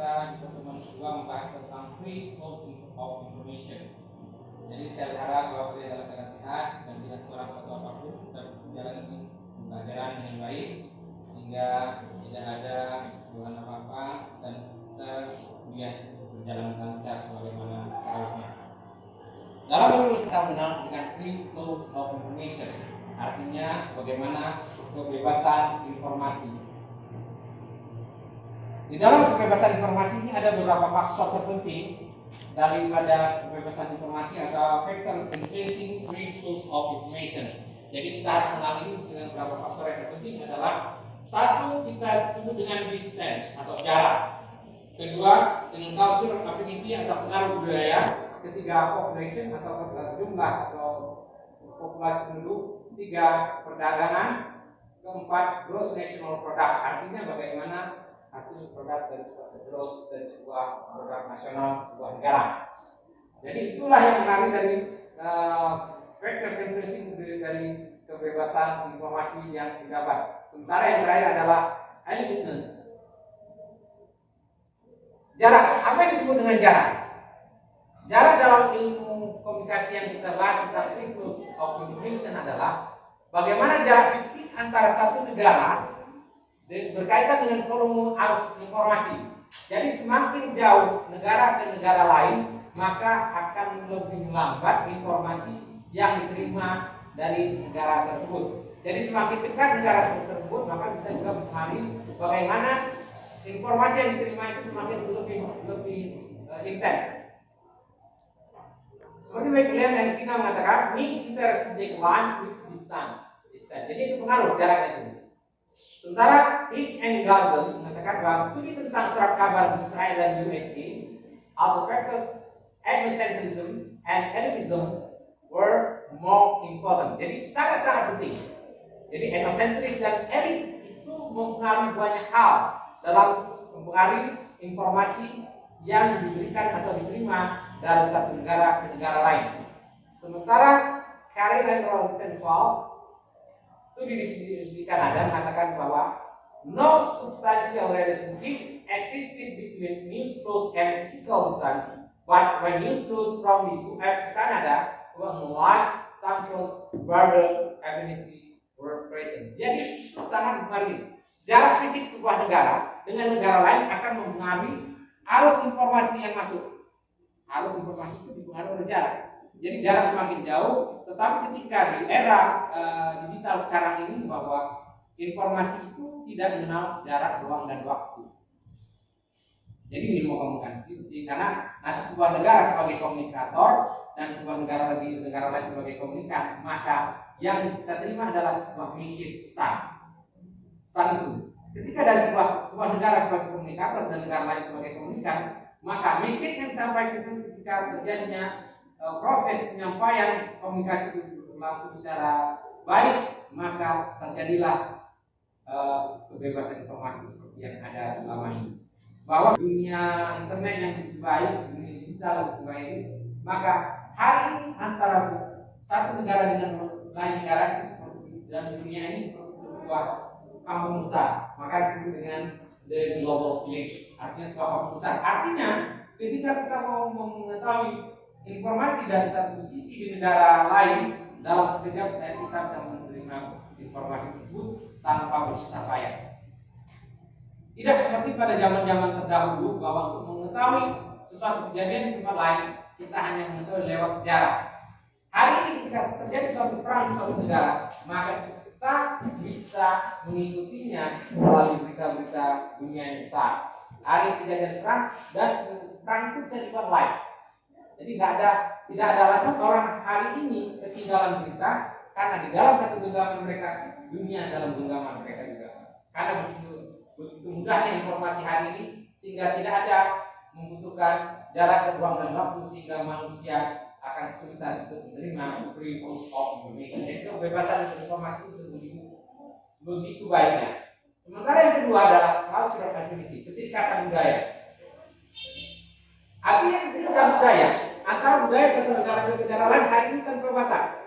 kita di pertemuan kedua membahas tentang free flow of information. Jadi saya berharap bahwa kalian dalam keadaan sehat dan tidak kurang suatu apapun dan menjalani pembelajaran dengan baik sehingga tidak ada keluhan apa-apa dan kuliah berjalan lancar sebagaimana seharusnya. Dalam dulu kita mengenal dengan free flow of information, artinya bagaimana kebebasan informasi. Di dalam kebebasan informasi ini ada beberapa faktor terpenting daripada kebebasan informasi atau factors influencing free flow of information. Jadi kita harus mengenali dengan beberapa faktor yang terpenting adalah satu, kita sebut dengan distance atau jarak. Kedua, dengan cultural affinity atau pengaruh budaya. Ketiga, population atau jumlah atau populasi penduduk. Tiga, perdagangan. Keempat, gross national product, artinya bagaimana hasil produk dari sebuah produk nasional sebuah negara. Jadi itulah yang menarik dari factor influencing dari kebebasan informasi yang didapat. Sementara yang terakhir adalah eyewitness. Jarak. Apa yang disebut dengan jarak? Jarak dalam ilmu komunikasi yang kita bahas tentang free flow of information adalah bagaimana jarak fisik antara satu negara berkaitan dengan volume arus informasi. Jadi semakin jauh negara ke negara lain, maka akan lebih lambat informasi yang diterima dari negara tersebut. Jadi semakin dekat negara tersebut, maka bisa juga mempengaruhi bagaimana informasi yang diterima itu semakin lebih intens. Seperti baik kalian yang kita mengatakan, means interest decline with distance. Jadi itu pengaruh jaraknya itu. Sementara Hicks and Garden mengatakan bahwa studi tentang surat kabar Israel dan USA, autocrators, ethnocentrism, and elitism were more important. Jadi sangat-sangat penting. Jadi ethnocentris dan elit itu mempengaruhi banyak hal dalam mempengaruhi informasi yang diberikan atau diterima dari satu negara ke negara lain. Sementara Carey and Rosenthal studi di Kanada mengatakan bahwa no substantial relationship existed between news flows and physical distance, but when news flows from the US to Canada unless some close border affinity were present. Jadi itu sangat mempengaruhi. Jarak fisik sebuah negara dengan negara lain akan mempengaruhi arus informasi yang masuk. Arus informasi itu dipengaruhi oleh jarak. Jadi jarak semakin jauh, tetapi ketika di era digital sekarang ini bahwa informasi itu tidak mengenal jarak, ruang, dan waktu. Jadi ini mau ngomongkan karena nanti sebuah negara sebagai komunikator dan sebuah negara lain sebagai komunikan, maka yang kita terima adalah sebuah misi pesan. Pesan itu. Ketika dari sebuah negara sebagai komunikator dan negara lain sebagai komunikan, maka misi yang disampaikan ketika terjadinya proses penyampaian komunikasi itu berlangsung secara baik, maka terjadilah kebebasan informasi seperti yang ada selama ini. Bahwa dunia internet yang lebih baik, dunia digital yang lebih baik, maka hari ini antara satu negara dengan lain negara itu seperti dan dunia ini seperti sebuah kampung besar, maka disebut dengan the global village, artinya sebuah kampung besar. Artinya ketika kita mau mengetahui informasi dari satu sisi di negara lain, dalam sekejap kita bisa menerima informasi tersebut tanpa bersusah payah. Tidak seperti pada zaman-zaman terdahulu bahwa untuk mengetahui sesuatu kejadian di tempat lain kita hanya mengetahui lewat sejarah. Hari ini ketika terjadi suatu perang di suatu negara, maka kita bisa mengikutinya melalui berita-berita dunia yang besar. Hari kejadian perang dan perang itu bisa juga live. Jadi tidak ada alasan orang hari ini ketinggalan berita, karena di dalam satu genggaman mereka, dunia dalam genggaman mereka juga. Karena begitu mudahnya informasi hari ini, sehingga tidak ada membutuhkan jarak, ruang, dan waktu, sehingga manusia akan kesulitan untuk menerima free flow of information. Jadi kebebasan informasi itu begitu baiknya. Sementara yang kedua adalah cultural affinity, keterikatan budaya. Artinya keterikatan budaya antara budaya satu negara ke negara lain hari ini tanpa batas.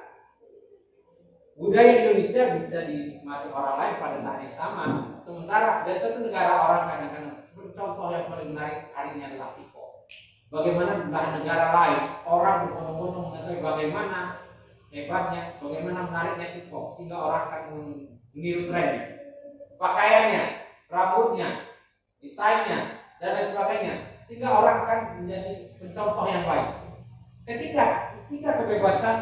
budaya Indonesia bisa dinikmati orang lain pada saat yang sama. Sementara dari satu negara orang kadang-kadang, seperti contoh yang paling menarik hari ini adalah TikTok. Bagaimana di belahan negara lain orang berbondong-bondong mengetahui bagaimana hebatnya, bagaimana menariknya TikTok, sehingga orang akan meniru tren, pakaiannya, rambutnya, desainnya, dan lain sebagainya, sehingga orang akan menjadi pencontoh yang baik. Ketika kebebasan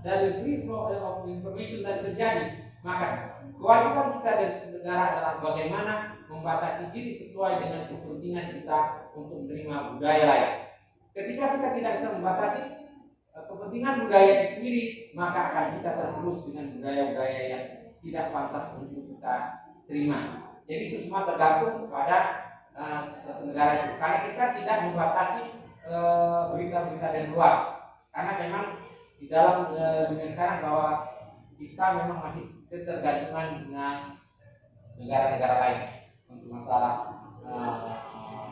dari free flow of information tadi terjadi, maka kewajiban kita dari negara adalah bagaimana membatasi diri sesuai dengan kepentingan kita untuk menerima budaya lain. Ketika kita tidak bisa membatasi kepentingan budaya itu sendiri, maka akan kita tergerus dengan budaya-budaya yang tidak pantas untuk kita terima. Jadi itu semua tergantung pada suatu negara itu. Karena kita tidak membatasi berita-berita dari luar. Karena memang di dalam dunia sekarang bahwa kita memang masih ketergantungan dengan negara-negara lain untuk masalah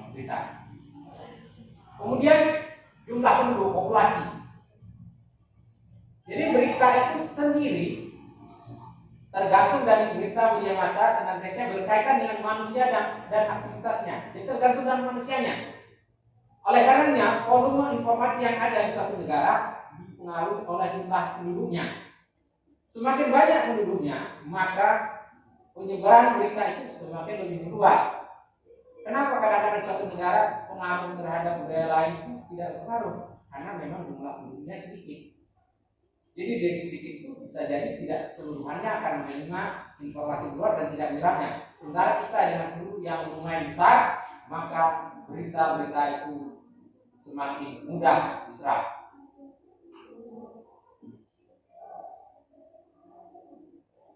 berita. Kemudian jumlah penduduk populasi. Jadi berita itu sendiri tergantung dari berita media massa senantiasa berkaitan dengan manusia dan aktivitasnya. Jadi tergantung dengan manusianya. Oleh karenanya volume informasi yang ada di suatu negara dipengaruhi oleh jumlah penduduknya. Semakin banyak penduduknya, maka penyebaran berita itu semakin lebih meluas. Kenapa kadang-kadang suatu negara pengaruh terhadap budaya lain tidak berpengaruh? Karena memang jumlah penduduknya sedikit. Jadi dari sedikit itu bisa jadi tidak seluruhannya akan menerima informasi luar dan tidak menyerapnya. Sementara kita dengan penduduk yang lumayan besar, maka berita-berita itu semakin mudah diserap.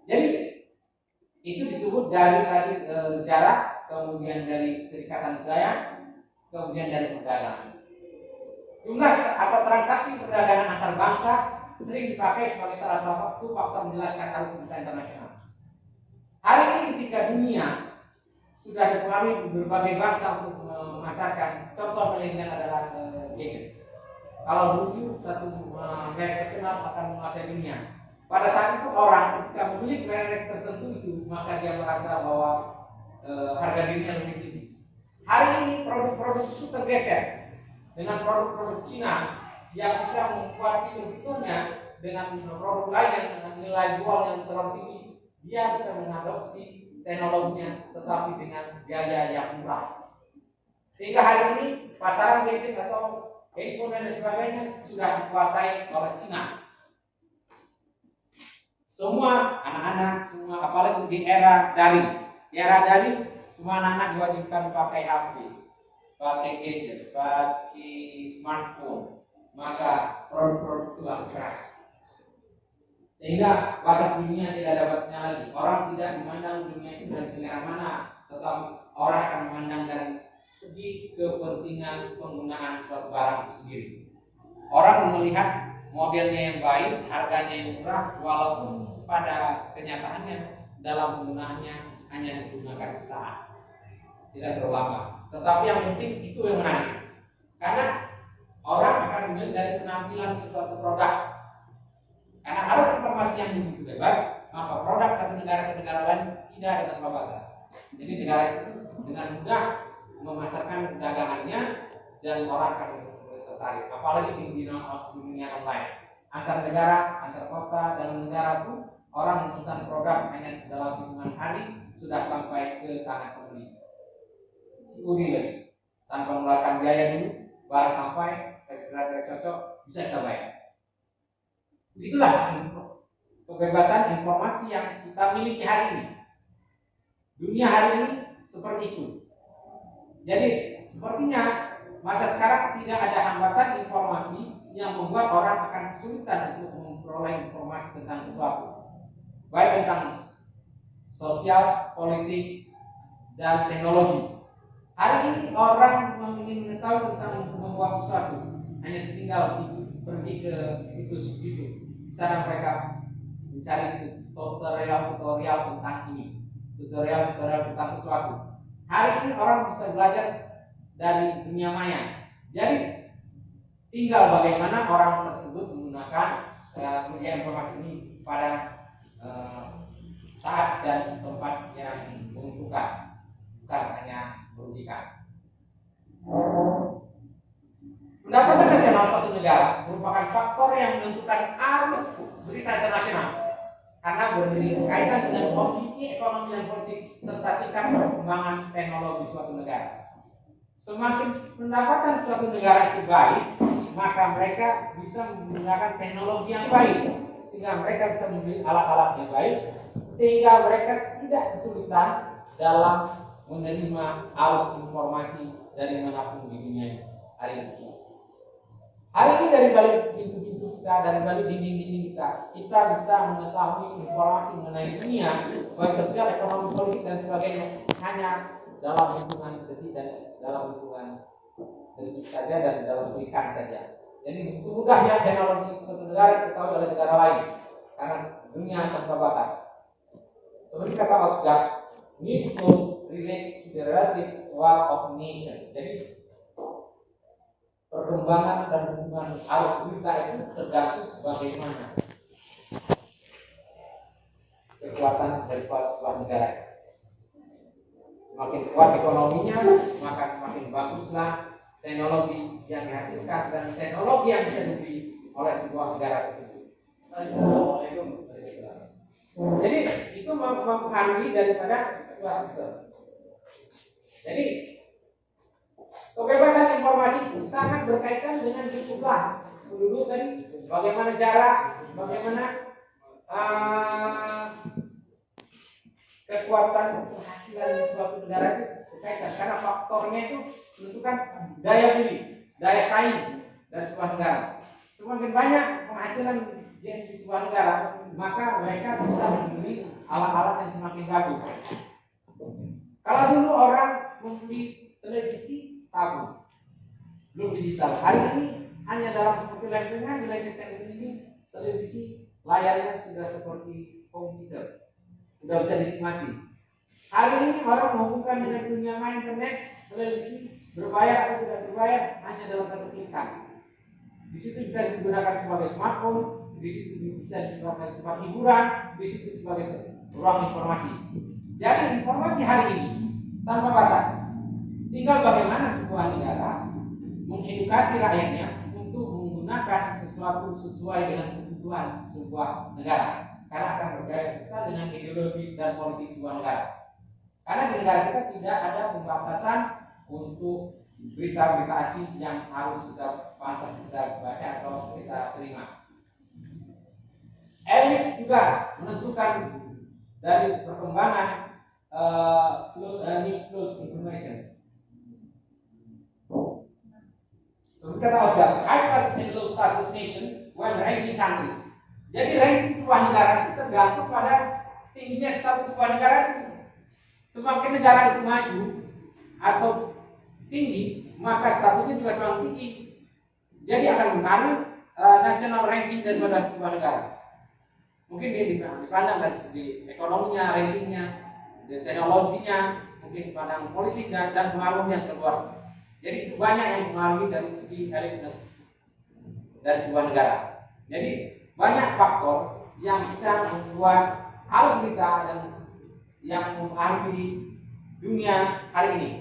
Jadi itu disebut dari tadi jarak, kemudian dari keikatan budaya, kemudian dari perdagangan. Jumlah atau transaksi perdagangan antar bangsa sering dipakai sebagai salah satu faktor menjelaskan arus berita internasional. Hari ini ketika dunia sudah dipengaruhi berbagai bangsa untuk memasarkan, contoh paling ringan adalah gadget. Kalau dulu satu merek terkenal akan menguasai dunia. Pada saat itu orang ketika memiliki merek tertentu itu, maka dia merasa bahwa harga dirinya lebih tinggi. Hari ini produk-produk itu tergeser dengan produk-produk Cina yang bisa membuat fitur-fiturnya dengan produk lain yang dengan nilai jual yang terlalu tinggi. Dia bisa mengadopsi teknologinya tetapi dengan biaya yang murah. Sehingga hari ini pasaran gadget atau handphone dan sebagainya sudah dikuasai oleh Cina. Semua anak-anak, semua apalagi di era daring. Di era daring, semua anak-anak diwajibkan pakai HP, pakai gadget, pakai smartphone. Maka produk-produk itu akan keras. Sehingga batas dunia tidak ada batasnya lagi. Orang tidak memandang dunia itu dari negara mana, tetapi orang akan memandang dari segi kepentingan penggunaan suatu barang itu sendiri. Orang melihat modelnya yang baik, harganya yang murah, walaupun pada kenyataannya dalam penggunaannya hanya digunakan sesaat, tidak terlalu lama. Tetapi yang penting itu yang menarik, karena orang akan melihat dari penampilan suatu produk. Karena arus informasi yang begitu bebas, maka produk satu negara ke negara lain tidak ada tanpa batas. Jadi negara itu dengan mudah memasarkan dagangannya dan orang akan tertarik. Apalagi di dunia online, antar negara, antar kota dalam negara pun orang memesan produk hanya dalam hitungan hari sudah sampai ke tangan pembeli. Sekali lagi, tanpa mengeluarkan biaya dulu, barang sampai kira-kira cocok bisa kita bayar. Itulah kebebasan informasi yang kita miliki hari ini. Dunia hari ini seperti itu. Jadi sepertinya masa sekarang tidak ada hambatan informasi yang membuat orang akan kesulitan untuk memperoleh informasi tentang sesuatu, baik tentang sosial, politik, dan teknologi. Hari ini orang ingin mengetahui tentang membuat sesuatu, hanya tinggal pergi ke situs YouTube. Di sana mereka mencari tutorial tentang ini, tutorial tentang sesuatu. Hari ini orang bisa belajar dari dunia maya. Jadi tinggal bagaimana orang tersebut menggunakan media informasi ini pada eh, saat dan tempat yang menguntungkan, bukan hanya merugikan. Pendapatan nasional suatu negara merupakan faktor yang menentukan arus berita internasional karena berkaitan dengan kondisi ekonomi dan politik serta tingkat perkembangan teknologi suatu negara. Semakin pendapatan suatu negara itu baik, maka mereka bisa menggunakan teknologi yang baik, sehingga mereka bisa membeli alat-alat yang baik, sehingga mereka tidak kesulitan dalam menerima arus informasi dari manapun di dunia hari ini. Hari ini dari balik pintu-pintu kita, dari balik dinding-dinding kita bisa mengetahui informasi mengenai dunia, baik sosial, ekonomi, politik dan sebagainya, hanya dalam hitungan detik dan dalam hitungan detik saja dan dalam berikan saja. Jadi begitu mudahnya teknologi suatu negara diketahui oleh negara lain karena dunia tanpa batas. Seperti kata Oxford, news flows relate to the relative wealth of nation. Jadi perkembangan dan hubungan arus berita itu tergantung bagaimana kekuatan dari sebuah negara. Semakin kuat ekonominya, maka semakin baguslah teknologi yang dihasilkan dan teknologi yang bisa dibeli oleh sebuah negara tersebut. Jadi itu mempengaruhi daripada sebuah sistem. Jadi kebebasan informasi itu sangat berkaitan dengan jumlah penduduk tadi, bagaimana jarak, bagaimana kekuatan penghasilan suatu negara itu berkaitan karena faktornya itu menentukan daya beli, daya saing dari sebuah negara. Semakin banyak penghasilan di sebuah negara, maka mereka bisa membeli alat-alat yang semakin bagus. Kalau dulu orang membeli televisi tabung, belum digital. Hari ini hanya dalam seperti lempengan, di lempengan ini televisi layarnya sudah seperti komputer, sudah bisa dinikmati. Hari ini orang menghubungkan dengan dunia main internet, televisi berbayar atau tidak berbayar hanya dalam satu klikan. Di situ bisa digunakan sebagai smartphone, di situ bisa digunakan sebagai hiburan, di situ sebagai ruang informasi. Jadi informasi hari ini tanpa batas. Tinggal bagaimana sebuah negara mengedukasi rakyatnya untuk menggunakan sesuatu sesuai dengan kebutuhan sebuah negara. Karena akan berkaitan dengan ideologi dan politik sebuah negara. Karena di negara kita tidak ada pembatasan untuk berita-berita asing yang harus kita pantas kita baca atau kita terima. Elit juga menentukan dari perkembangan news flows information. Seperti kata Oscar, high status and low status nation when ranking countries. Jadi ranking sebuah negara itu tergantung pada tingginya status sebuah negara itu. Semakin negara itu maju atau tinggi, maka statusnya juga semakin tinggi. Jadi akan mempengaruhi national ranking daripada sebuah negara. Mungkin dia dipandang dari segi ekonominya, rankingnya, teknologinya, mungkin pandang politik dan pengaruhnya keluar. Jadi itu banyak yang mempengaruhi dari segi elitness dari sebuah negara. Jadi banyak faktor yang bisa membuat arus berita dan yang mempengaruhi dunia hari ini.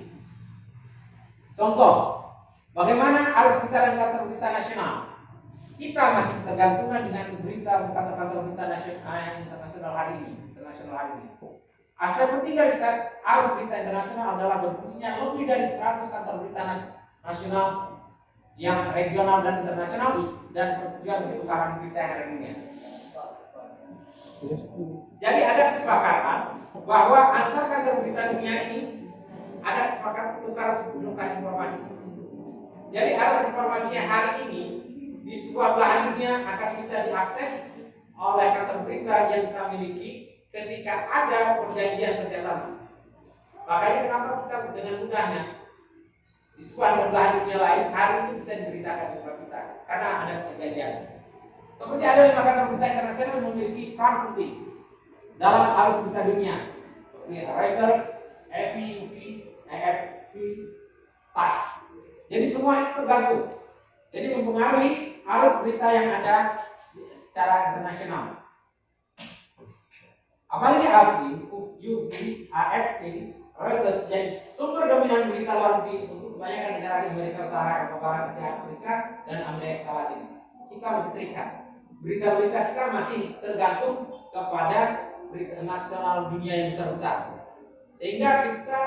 Contoh, bagaimana arus berita dan kantor berita nasional? Kita masih tergantungan dengan berita kantor-kantor berita nasional internasional hari ini. Aspek penting dari arus berita internasional adalah berfungsinya lebih dari 100 kantor berita nasional yang regional dan internasional dan persetujuan pertukaran berita yang hari ini. Jadi ada kesepakatan bahwa antar kantor berita dunia ini ada kesepakatan tukar informasi. Jadi arus informasinya hari ini di sebuah belahan dunia akan bisa diakses oleh kantor berita yang kita miliki ketika ada perjanjian kerjasama. Makanya kenapa kita dengan mudahnya di sebuah belahan dunia lain hari ini bisa diberitakan kepada kita karena ada perjanjian. Seperti ada 5 kantor berita internasional memiliki peran penting dalam arus berita dunia, seperti Reuters, AP, UP, AFP, TASS. Jadi semua itu tergantung. Jadi mempengaruhi arus berita yang ada secara internasional. Apalagi AFP, UP, AFP, Reuters jadi sumber dominan berita luar negeri untuk kebanyakan negara di Amerika Utara, Barat, Asia Afrika, dan Amerika Latin. Kita masih terikat. Berita-berita kita masih tergantung kepada berita nasional dunia yang besar-besar. Sehingga kita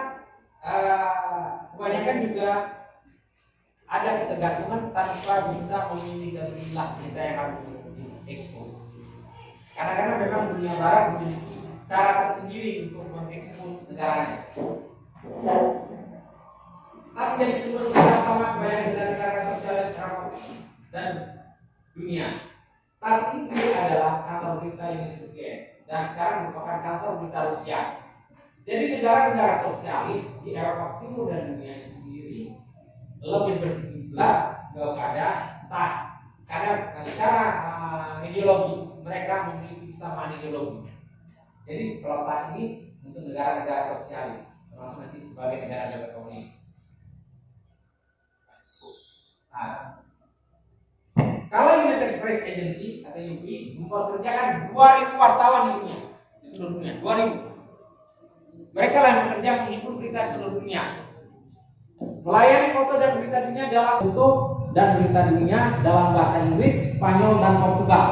kebanyakan juga ada ketergantungan tanpa bisa memilih dan memilah berita yang harus diekspos. Karena memang dunia barat memiliki cara tersendiri untuk mengekspos negaranya. Tas jadi sumber utama kebanyakan negara sosialis Eropa dan dunia. Tas itu adalah kantor berita Uni Soviet dan sekarang merupakan kantor berita Rusia. Jadi negara-negara sosialis di Eropa Timur dan dunia itu sendiri lebih berkiblat kepada tas karena secara ideologi mereka memiliki kesamaan ideologi. Jadi kalau tas ini untuk negara-negara sosialis termasuk nanti sebagai negara-negara komunis. Tas. Kalau United Press Agency atau UPI mempekerjakan 2.000 wartawan di dunia, di seluruh dunia, 2.000. Mereka lah yang bekerja menghimpun berita di seluruh dunia. Melayani foto dan berita dunia dalam foto dan berita dunia dalam bahasa Inggris, Spanyol, dan Portugal.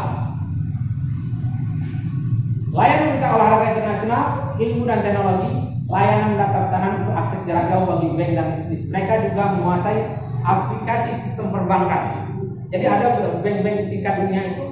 Layanan berita olahraga internasional, ilmu dan teknologi, layanan data pesanan untuk akses jarak jauh bagi bank dan bisnis. Mereka juga menguasai aplikasi sistem perbankan. Jadi ada bank-bank tingkat dunia itu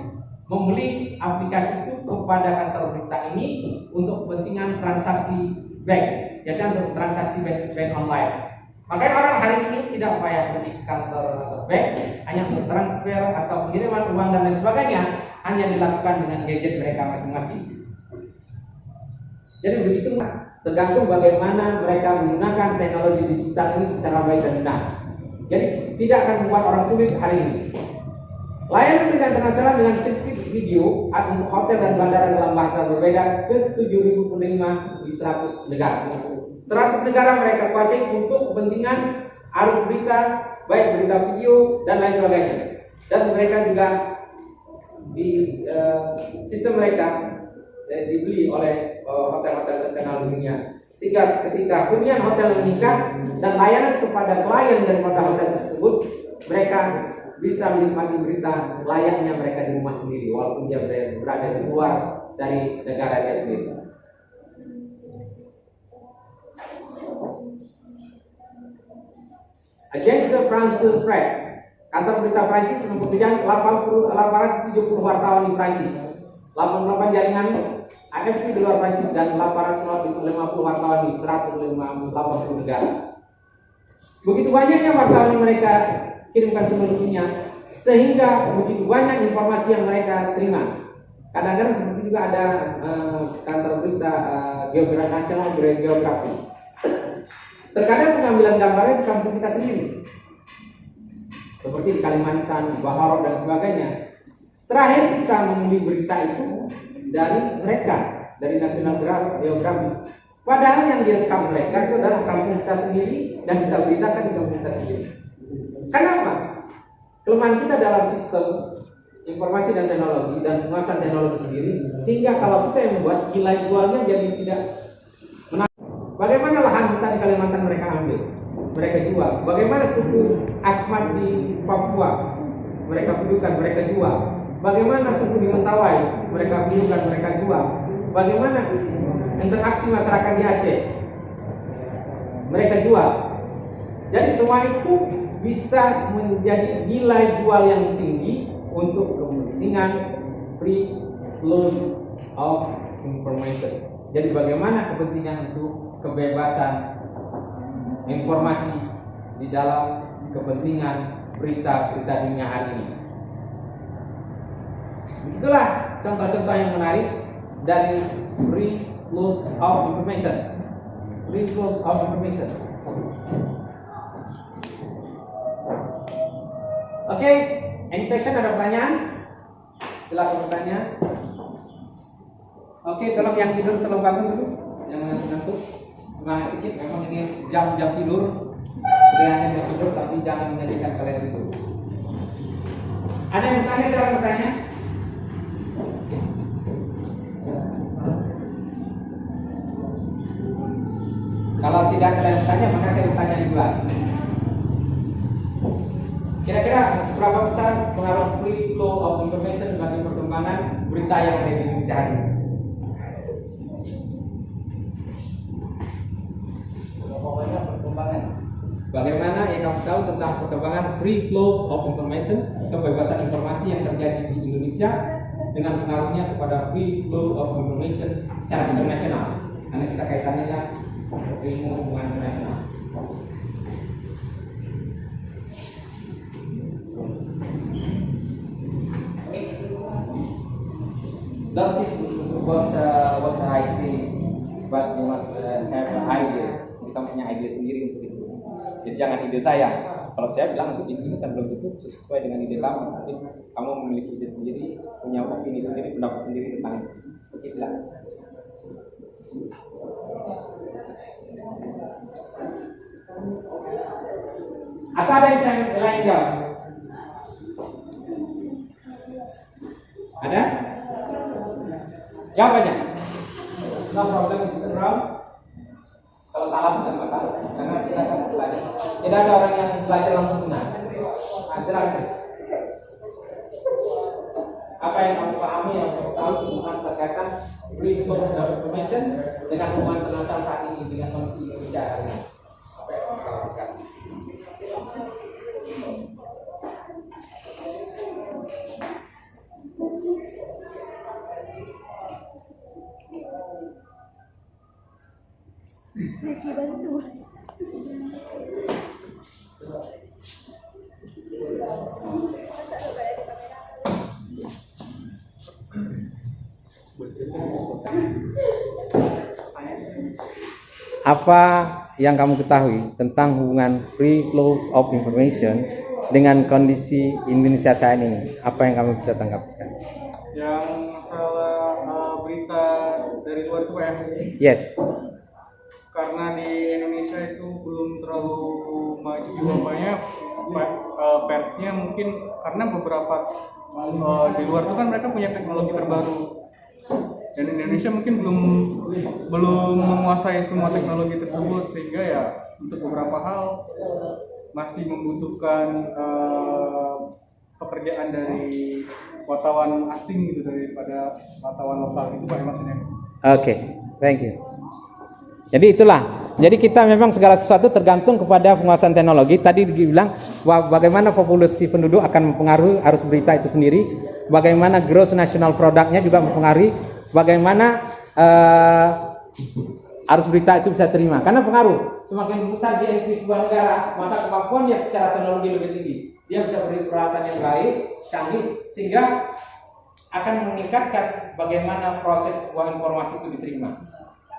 membeli aplikasi itu kepada kantor berita ini untuk kepentingan transaksi bank, biasanya untuk transaksi bank online. Makanya orang hari ini tidak payah pergi ke kantor atau bank, hanya untuk transfer atau pengiriman uang dan lain sebagainya hanya dilakukan dengan gadget mereka masing-masing. Jadi begitu, tergantung bagaimana mereka menggunakan teknologi digital ini secara baik dan benar. Jadi tidak akan membuat orang sulit hari ini. Layanan berita internasional dengan sirkuit video untuk hotel dan bandara dalam bahasa berbeda ke 7.000 penerima di 100 negara. 100 negara mereka kuasai untuk kepentingan arus berita, baik berita video dan lain sebagainya. Dan mereka juga di sistem mereka dibeli oleh hotel-hotel terkenal dunia. Sehingga ketika hunian hotel meningkat dan layanan kepada klien daripada hotel tersebut, mereka bisa menikmati berita layaknya mereka di rumah sendiri walaupun dia berada di luar dari negara dia sendiri. Agence de France Presse, kantor berita Prancis mempekerjakan 870 wartawan di Prancis, 88 jaringan AFP di luar Prancis dan 850 wartawan di 180 negara. Begitu banyaknya wartawan yang mereka kirimkan seluruhnya, sehingga begitu banyak informasi yang mereka terima. Kadang-kadang seperti juga ada kantor berita geografi nasional geografi. Terkadang pengambilan gambarnya di kampung kita sendiri, seperti di Kalimantan, di Baharot dan sebagainya. Terakhir kita membeli berita itu dari mereka, dari National Geographic. Padahal yang direkam mereka itu adalah kampung kita sendiri dan kita beritakan di kampung kita sendiri. Kenapa? Kelemahan kita dalam sistem informasi dan teknologi dan penguasaan teknologi sendiri, sehingga kalau kita yang membuat nilai jualnya jadi tidak menarik. Bagaimana lahan hutan di Kalimantan mereka ambil, mereka jual. Bagaimana suku Asmat di Papua mereka pidukan, mereka jual. Bagaimana suku di Mentawai mereka pidukan, mereka jual. Bagaimana interaksi masyarakat di Aceh mereka jual. Jadi semua itu bisa menjadi nilai jual yang tinggi untuk kepentingan free flow of information. Jadi bagaimana kepentingan untuk kebebasan informasi di dalam kepentingan berita-berita dunia hari ini. Itulah contoh-contoh yang menarik dari free flow of information. Free flow of information. Oke, any question, ada pertanyaan? Silakan bertanya. Oke, tolong yang tidur tolong bangun dulu, jangan ngantuk. Semangat sedikit, memang ini jam-jam tidur. Hanya jam tidur, tapi jangan menjadikan kalian tidur. Ada yang bertanya? Silakan bertanya. tidak kalian tanya, maka saya bertanya di luar. Kira-kira seberapa besar pengaruh free flow of information bagi perkembangan berita yang ada di Indonesia hari ini? Bagaimana yang kamu tahu tentang perkembangan free flow of information, kebebasan informasi yang terjadi di Indonesia dengan pengaruhnya kepada free flow of information secara internasional? Karena kita kaitannya kan ilmu hubungan internasional. Don't think what I see, but you must have an idea. Kita punya ide sendiri untuk itu. Jadi jangan ide saya. Kalau saya bilang untuk ini kan belum tentu sesuai dengan ide kamu. Mungkin kamu memiliki ide sendiri, punya opini sendiri, pendapat sendiri tentang itu. Oke, silakan. Atau ada yang lain jawab? Ada? Jawab aja. No problem, it's wrong. Kalau salah bukan masalah, karena kita akan belajar. Tidak ada orang yang belajar langsung benar. Silakan. Apa yang kamu pahami, yang kamu tahu tentang terkaitan free flow of information dengan hubungan internasional saat ini dengan kondisi Indonesia hari ini? Apa yang kamu lakukan? Apa yang kamu ketahui tentang hubungan free flow of information dengan kondisi Indonesia saat ini? Apa yang kamu bisa tangkap sekarang? Yang masalah berita dari luar itu ya? Yes. Karena di Indonesia itu belum terlalu maju apanya persnya, mungkin karena beberapa di luar itu kan mereka punya teknologi terbaru. Dan Indonesia mungkin belum menguasai semua teknologi tersebut, sehingga ya untuk beberapa hal masih membutuhkan pekerjaan dari wartawan asing gitu daripada wartawan lokal. Itu Pak maksudnya. Oke, thank you. Jadi itulah. Jadi kita memang segala sesuatu tergantung kepada penguasaan teknologi. Tadi dibilang bagaimana populasi penduduk akan mempengaruhi arus berita itu sendiri. Bagaimana gross national productnya juga mempengaruhi bagaimana arus berita itu bisa terima. Karena pengaruh. Semakin besar GNP sebuah negara, maka kemampuannya secara teknologi lebih tinggi. Dia bisa beri peralatan yang baik, canggih, sehingga akan meningkatkan bagaimana proses sebuah informasi itu diterima.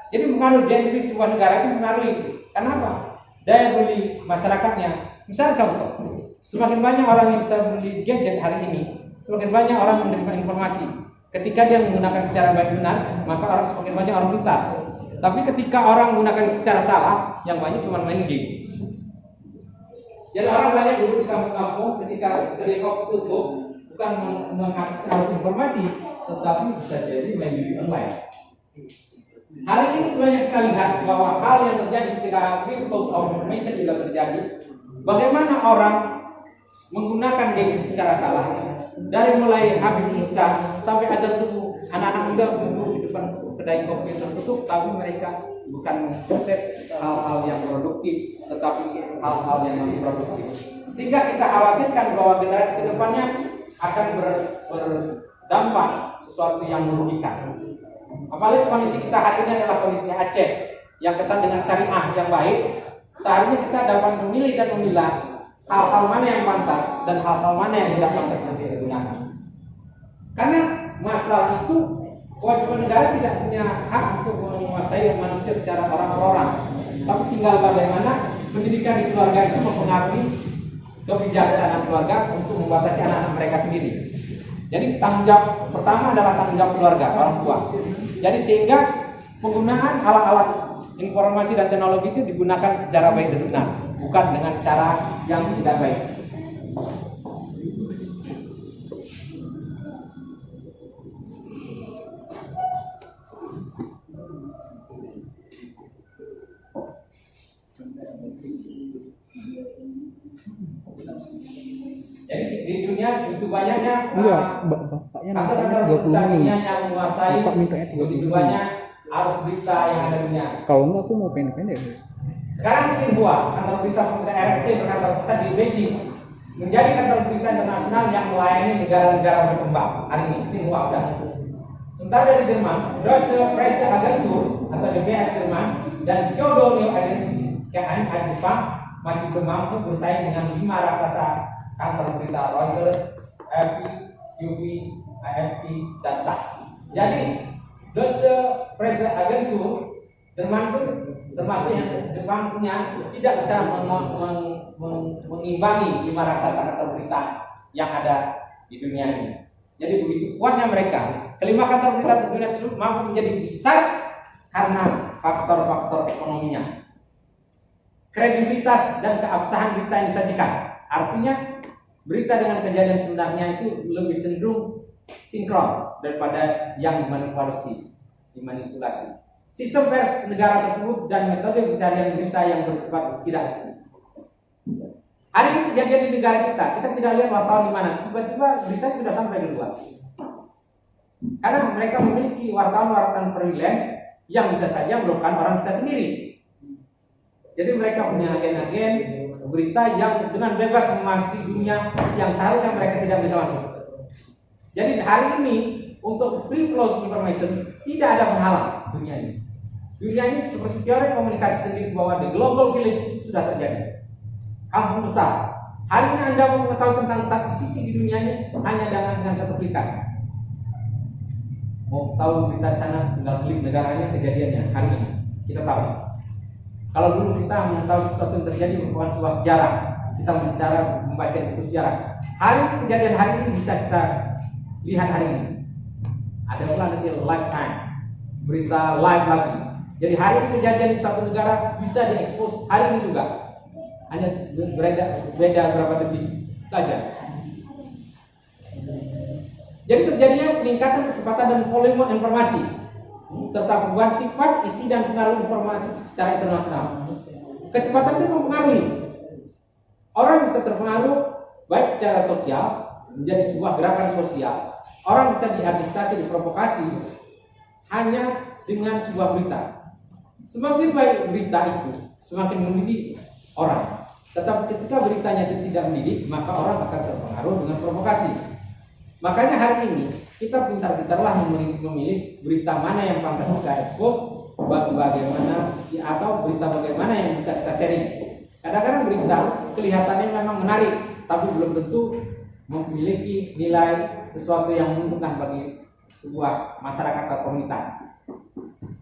Jadi pengaruh GNP sebuah negara itu mempengaruhi. Kenapa? Daya beli masyarakatnya. Misalnya contoh, semakin banyak orang yang bisa beli gadget hari ini, semakin banyak orang menerima informasi. Ketika dia menggunakan secara baik benar, maka orang semakin banyak orang pintar. Tapi ketika orang menggunakan secara salah, yang banyak cuma main game. Jadi orang banyak dulu di kampung-kampung ketika telekom tutup, bukan mengakses arus informasi, tetapi bisa jadi main judi online. Hari ini banyak kita lihat bahwa hal yang terjadi ketika free flow of information juga terjadi. Bagaimana orang menggunakan gadget secara salah, dari mulai habis isya sampai azan subuh, anak-anak muda duduk di depan kedai kopi tertutup, tapi mereka bukan proses hal-hal yang produktif, tetapi hal-hal yang non produktif. Sehingga kita khawatirkan bahwa generasi kedepannya akan berdampak sesuatu yang merugikan. Apalagi kondisi kita hari ini adalah kondisi Aceh yang ketat dengan syariah yang baik. Seharusnya kita dapat memilih dan memilah hal-hal mana yang pantas dan hal-hal mana yang tidak pantas untuk digunakan. Karena masalah itu kewajiban negara tidak punya hak untuk menguasai manusia secara orang-orang, tapi tinggal bagaimana pendidikan di keluarga itu mempengaruhi kebijaksanaan keluarga untuk membatasi anak-anak mereka sendiri. Jadi tanggung jawab pertama adalah tanggung jawab keluarga, orang tua. Jadi sehingga penggunaan alat-alat informasi dan teknologi itu digunakan secara baik dan benar, bukan dengan cara yang tidak baik. Jadi di dunia begitu banyaknya bapaknya kantor-kantor 30 berita menit. dunia yang menguasai Bapak mintanya 30 begitu menit. banyak arus berita yang ada di dunia. Kalau enggak aku mau pendek-pendek. Sekarang Xinhua, kantor berita pemerintah RRC berkantor pusat di Beijing, menjadi kantor berita internasional yang melayani negara-negara berkembang. Hari ini Xinhua udah. Sementara dari Jerman, Deutsche Presseagentur atau DPA Jerman dan Kyodo News Agency KNA Jepang masih belum mampu bersaing dengan 5 raksasa kantor berita Reuters, AP, UP, AFP, dan TASS. Jadi Deutsche Presseagentur Jerman pun termasuk yang Jepang punya tidak bisa mengimbangi 5 raksasa kantor berita yang ada di dunia ini. Jadi begitu kuatnya mereka. Kelima kantor berita di dunia tersebut mampu menjadi besar karena faktor-faktor ekonominya. Kredibilitas dan keabsahan berita yang disajikan. Artinya berita dengan kejadian sebenarnya itu lebih cenderung sinkron daripada yang dimanipulasi. Sistem pers negara tersebut dan metode pencarian berita yang bersifat tidak resmi. Hari ini kejadian di negara kita tidak lihat wartawan di mana, tiba-tiba berita sudah sampai di luar. Karena mereka memiliki wartawan-wartawan freelance yang bisa saja merupakan orang kita sendiri. Jadi mereka punya agen-agen berita yang dengan bebas memasuki dunia yang seharusnya mereka tidak bisa masuk. Jadi hari ini untuk free flow information tidak ada penghalang dunia ini. Dunia ini seperti teori komunikasi sendiri bahwa the global village itu sudah terjadi. Kampung besar. Hari ini Anda mau mengetahui tentang satu sisi di dunia ini hanya dengan satu klikan. Mau tahu berita di sana tinggal klik negaranya, kejadiannya hari ini kita tahu. Kalau dulu kita mengetahui sesuatu yang terjadi merupakan sebuah sejarah, kita membaca buku sejarah. Hari ini kejadian hari ini bisa kita lihat hari ini. Ada pula nanti lifetime, berita live lagi. Jadi hari ini kejadian di suatu negara bisa diekspos hari ini juga. Hanya beda berapa detik saja. Jadi terjadinya peningkatan kecepatan dan volume informasi serta perubahan sifat, isi dan pengaruh informasi secara internasional. Kecepatan itu mempengaruhi. Orang bisa terpengaruh baik secara sosial menjadi sebuah gerakan sosial. Orang bisa diagitasi, diprovokasi hanya dengan sebuah berita. Semakin baik berita itu, semakin mendidik orang. Tetapi ketika beritanya itu tidak mendidik, maka orang akan terpengaruh dengan provokasi. Makanya hari ini kita pintar-pintarlah memilih berita mana yang pantas kita expose, bagaimana atau berita bagaimana yang bisa kita sharing. Kadang-kadang berita kelihatannya memang menarik, tapi belum tentu memiliki nilai sesuatu yang menguntungkan bagi sebuah masyarakat atau komunitas.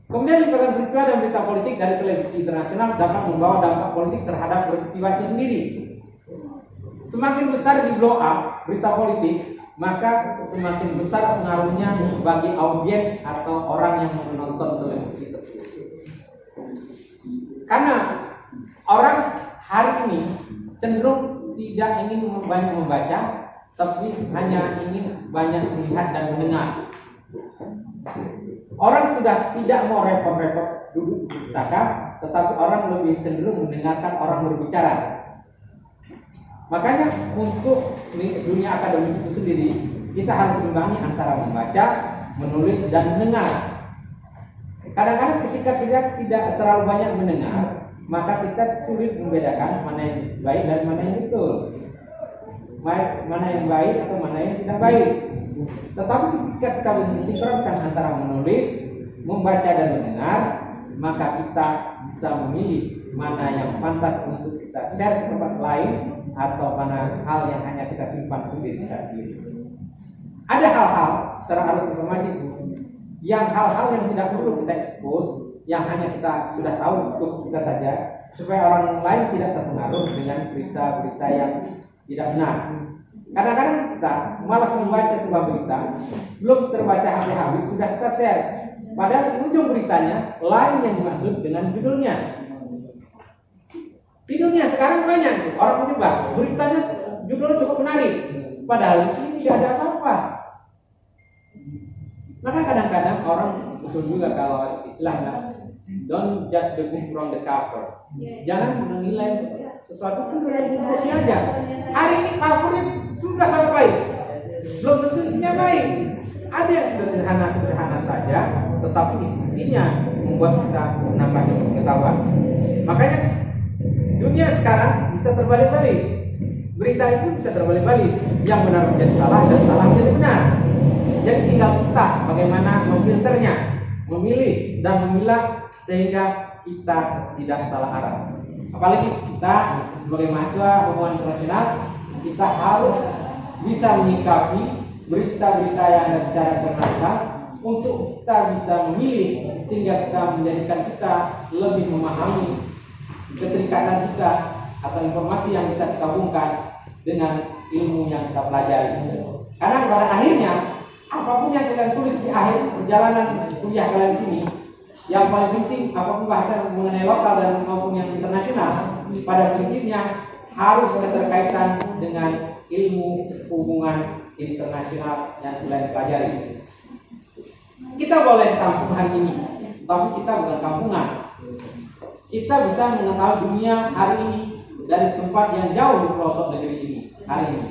Kemudian liputan peristiwa dan berita politik dari televisi internasional dapat membawa dampak politik terhadap peristiwa itu sendiri. Semakin besar di blow up berita politik, maka semakin besar pengaruhnya bagi audiens atau orang yang menonton televisi tersebut. Karena orang hari ini cenderung tidak ingin banyak membaca, tapi hanya ingin banyak melihat dan mendengar. Orang sudah tidak mau repot-repot duduk di pustaka, tetapi orang lebih cenderung mendengarkan orang berbicara. Makanya untuk dunia akademis itu sendiri, kita harus imbangi antara membaca, menulis, dan mendengar. Kadang-kadang ketika kita tidak terlalu banyak mendengar, maka kita sulit membedakan mana yang baik dan mana yang betul, mana yang baik atau mana yang tidak baik. Tetapi ketika kita mensinkronkan antara menulis, membaca, dan mendengar, maka kita bisa memilih mana yang pantas untuk kita share ke tempat lain atau mana hal yang hanya kita simpan untuk diri kita sendiri. Ada hal-hal secara arus informasi yang hal-hal yang tidak perlu kita expose, yang hanya kita sudah tahu untuk kita saja, supaya orang lain tidak terpengaruh dengan berita-berita yang tidak benar. Kadang-kadang kita malas membaca sebuah berita, belum terbaca habis sudah kita share. Padahal ujung beritanya lain yang dimaksud dengan judulnya. Di dunia sekarang banyak tuh orang menjebak beritanya judulnya cukup menarik, padahal di sini tidak ada apa-apa. Maka kadang-kadang orang betul juga kalau Islam, don't judge the book from the cover. Jangan menilai sesuatu pun dari judulnya aja. Hari ini covernya yang sederhana-sederhana saja, tetapi isinya membuat kita menambah pengetahuan. Makanya dunia sekarang bisa terbalik-balik. Berita itu bisa terbalik-balik. Yang benar menjadi salah dan salah menjadi benar. Jadi tinggal kita bagaimana memfilternya, memilih dan memilah sehingga kita tidak salah arah. Apalagi kita sebagai mahasiswa hubungan internasional, kita harus bisa menyikapi berita-berita yang ada secara internasional untuk kita bisa memilih sehingga kita menjadikan kita lebih memahami keterikatan kita atau informasi yang bisa kita hubungkan dengan ilmu yang kita pelajari. Karena pada akhirnya apapun yang kalian tulis di akhir perjalanan kuliah kalian di sini, yang paling penting apapun bahasa mengenai lokal dan maupun yang internasional, pada prinsipnya harus keterkaitan dengan ilmu hubungan internasional yang kalian pelajari. Kita boleh kampung hari ini, tapi kita bukan kampungan. Kita bisa mengetahui dunia hari ini dari tempat yang jauh di pelosok negeri ini hari ini.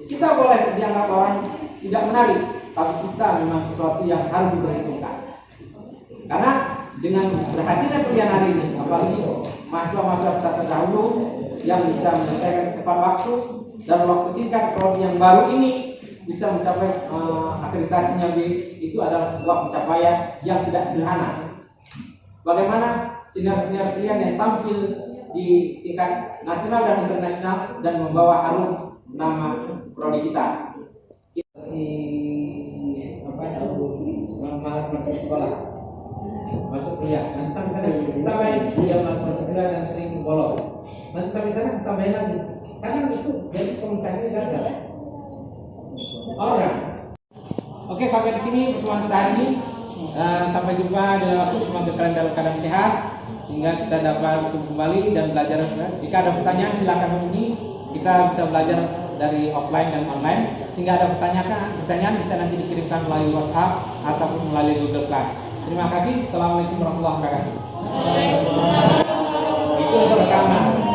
Kita boleh dianggap orang tidak menarik, tapi kita memang sesuatu yang harus diperhitungkan. Karena dengan berhasilnya kuliah hari ini, apalagi mahasiswa-mahasiswa kita terdahulu yang bisa menyelesaikan tepat waktu dan waktu singkat prodi yang baru ini bisa mencapai akreditasinya B, itu adalah sebuah pencapaian yang tidak sederhana. Bagaimana senior-senior kalian yang tampil di tingkat nasional dan internasional dan membawa harum nama prodi kita. Malas masuk sekolah, masuk kuliah. Nanti sampai sana kita main dia masuk kuliah dan sering bolos. Nanti sampai sana kita main lagi. Karena itu jadi komunikasinya gagal. Orang. Oke, sampai di sini pertemuan kita hari ini. Sampai jumpa dalam waktu, semoga kalian dalam keadaan sehat sehingga kita dapat bertemu kembali dan belajar. Jika ada pertanyaan silakan hubungi. Kita bisa belajar dari offline dan online. Sehingga ada pertanyaan bisa nanti dikirimkan melalui WhatsApp ataupun melalui Google Class. Terima kasih. Assalamualaikum warahmatullahi wabarakatuh. Itu untuk rekaman.